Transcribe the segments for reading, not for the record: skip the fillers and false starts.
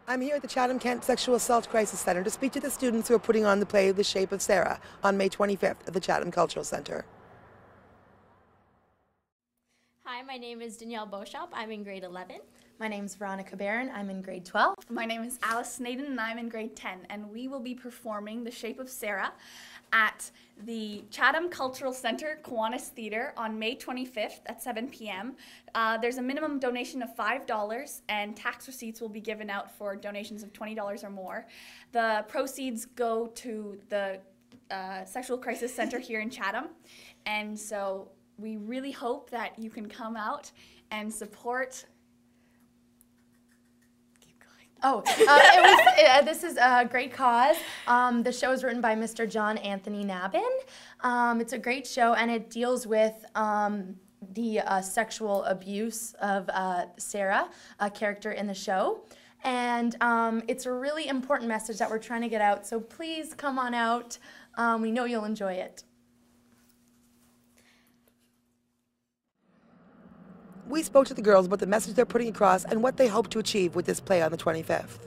I'm here at the Chatham-Kent Sexual Assault Crisis Center to speak to the students who are putting on the play The Shape of Sarah on May 25th at the Chatham Cultural Center. Hi, my name is Danielle Beauchamp. I'm in grade 11. My name is Veronica Barron. I'm in grade 12. My name is Alice Snaden and I'm in grade 10, and we will be performing The Shape of Sarah at the Chatham Cultural Center Kiwanis Theatre on May 25th at 7 p.m. There's a minimum donation of $5 and tax receipts will be given out for donations of $20 or more. The proceeds go to the Sexual Crisis Center here in Chatham, and so we really hope that you can come out and support. This is a great cause. The show is written by Mr. John Anthony Nabin. It's a great show, and it deals with the sexual abuse of Sarah, a character in the show. And it's a really important message that we're trying to get out, so please come on out. We know you'll enjoy it. We spoke to the girls about the message they're putting across and what they hope to achieve with this play on the 25th.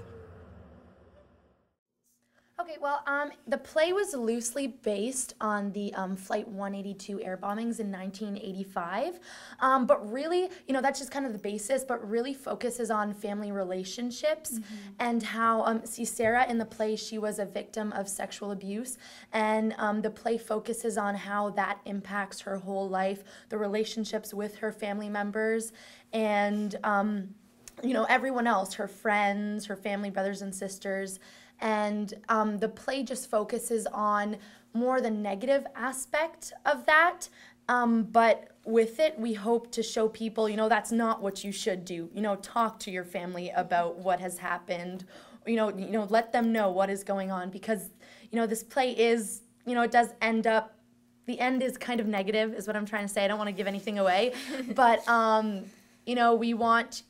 Okay, well, the play was loosely based on the Flight 182 air bombings in 1985, but really, you know, that's just kind of the basis, but really focuses on family relationships and how, see, Sarah in the play, she was a victim of sexual abuse, and the play focuses on how that impacts her whole life, the relationships with her family members, and, you know, everyone else, her friends, her family, brothers and sisters. And the play just focuses on more the negative aspect of that, but with it, we hope to show people, you know, that's not what you should do. You know, talk to your family about what has happened. You know, let them know what is going on, because, you know, this play is, you know, it does end up, the end is kind of negative, is what I'm trying to say. I don't want to give anything away, but, you know, we want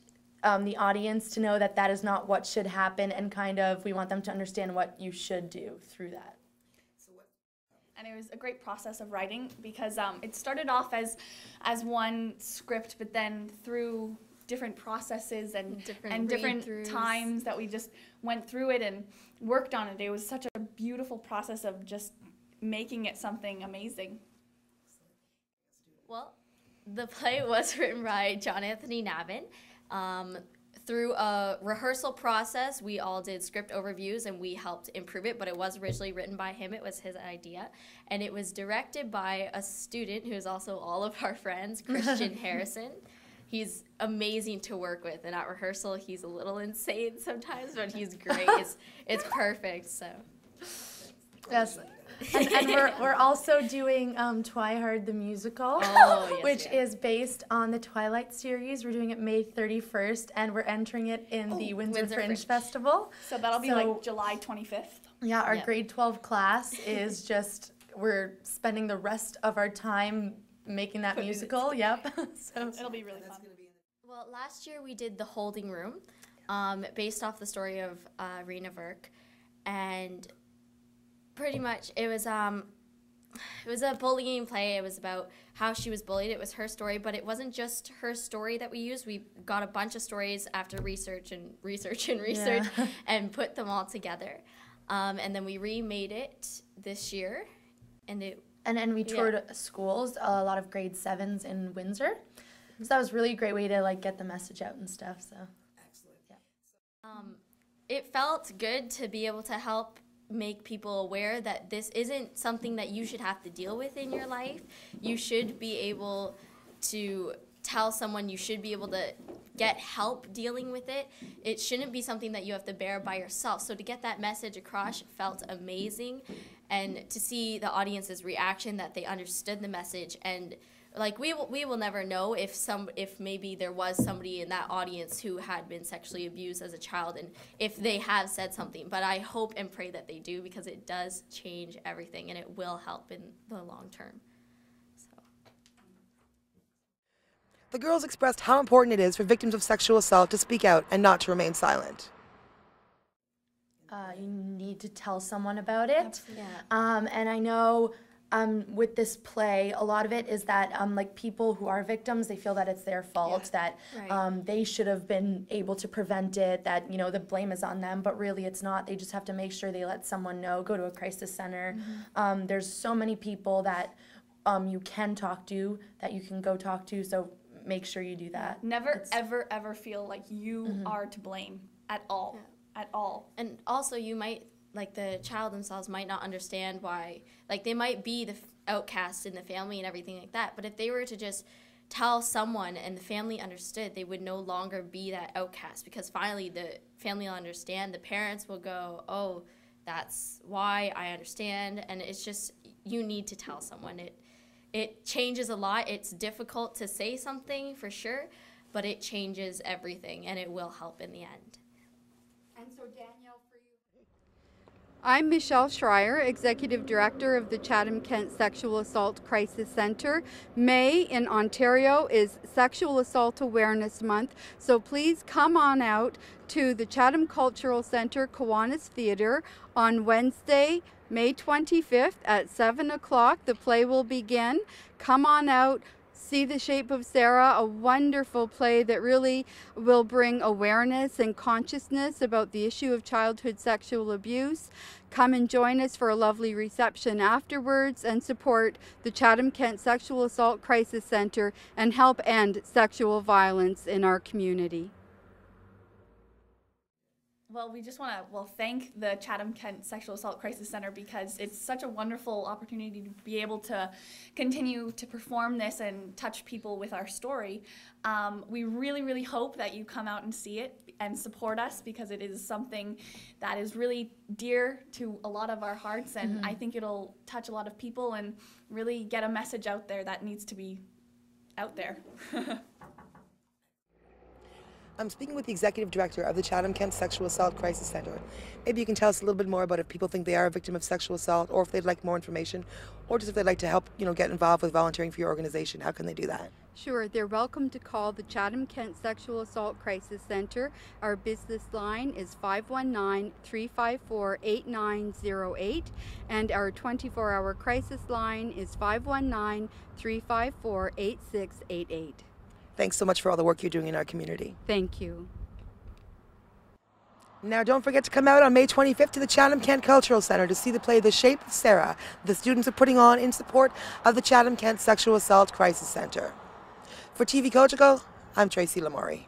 the audience to know that that is not what should happen, and kind of we want them to understand what you should do through that. And it was a great process of writing, because it started off as one script, but then through different processes and different times that we just went through it and worked on it. It was such a beautiful process of just making it something amazing. Well, the play was written by John Anthony Nabin. Through a rehearsal process, we all did script overviews and we helped improve it, but it was originally written by him. It was his idea. And it was directed by a student who is also all of our friends, Christian Harrison. He's amazing to work with, and at rehearsal, he's a little insane sometimes, but he's great. It's perfect, so. Yes. And we're also doing Twihard the Musical, which is based on the Twilight series. We're doing it May 31st, and we're entering it in the Windsor Fringe Festival. So that'll be like July 25th. Yeah, our grade 12 class is just, we're spending the rest of our time making that musical. Yep. So it'll be really fun. Well, last year we did The Holding Room, based off the story of Rena Verk, and pretty much it was a bullying play. It was about how she was bullied. It was her story, but it wasn't just her story that we used. We got a bunch of stories after research and put them all together. And then we remade it this year, and we toured schools, a lot of grade 7s in Windsor. So that was really a great way to like get the message out and stuff. So excellent. Yeah. It felt good to be able to help make people aware that this isn't something that you should have to deal with in your life. You should be able to tell someone, you should be able to get help dealing with it. It shouldn't be something that you have to bear by yourself. So to get that message across felt amazing, and to see the audience's reaction, that they understood the message. And like we will never know if maybe there was somebody in that audience who had been sexually abused as a child, and if they have said something. But I hope and pray that they do, because it does change everything and it will help in the long term. So. The girls expressed how important it is for victims of sexual assault to speak out and not to remain silent. You need to tell someone about it. Yeah. And I know with this play, a lot of it is that like people who are victims, they feel that it's their fault, that they should have been able to prevent it, that, you know, the blame is on them, but really it's not. They just have to make sure they let someone know, go to a crisis center. There's so many people that you can talk to, that you can go talk to, so make sure you do that. Never, ever feel like you are to blame at all, at all. And also you might, like the child themselves might not understand why, like they might be the outcast in the family and everything like that, but if they were to just tell someone and the family understood, they would no longer be that outcast, because finally the family will understand, the parents will go, oh, that's why, I understand, and it's just, you need to tell someone. It changes a lot. It's difficult to say something for sure, but it changes everything and it will help in the end. And so Danielle, for you. I'm Michelle Schryer, Executive Director of the Chatham-Kent Sexual Assault Crisis Centre. May in Ontario is Sexual Assault Awareness Month, so please come on out to the Chatham Cultural Centre Kiwanis Theatre on Wednesday, May 25th at 7 o'clock. The play will begin. Come on out. See The Shape of Sarah, a wonderful play that really will bring awareness and consciousness about the issue of childhood sexual abuse. Come and join us for a lovely reception afterwards and support the Chatham-Kent Sexual Assault Crisis Centre and help end sexual violence in our community. Well, we just want to thank the Chatham-Kent Sexual Assault Crisis Center, because it's such a wonderful opportunity to be able to continue to perform this and touch people with our story. We really, really hope that you come out and see it and support us, because it is something that is really dear to a lot of our hearts, and I think it'll touch a lot of people and really get a message out there that needs to be out there. I'm speaking with the Executive Director of the Chatham-Kent Sexual Assault Crisis Centre. Maybe you can tell us a little bit more about if people think they are a victim of sexual assault, or if they'd like more information, or just if they'd like to help, get involved with volunteering for your organization. How can they do that? Sure, they're welcome to call the Chatham-Kent Sexual Assault Crisis Centre. Our business line is 519-354-8908, and our 24-hour crisis line is 519-354-8688. Thanks so much for all the work you're doing in our community. Thank you. Now, don't forget to come out on May 25th to the Chatham-Kent Cultural Centre to see the play The Shape of Sarah the students are putting on in support of the Chatham-Kent Sexual Assault Crisis Centre. For TV Cogeco, I'm Tracy Lamourie.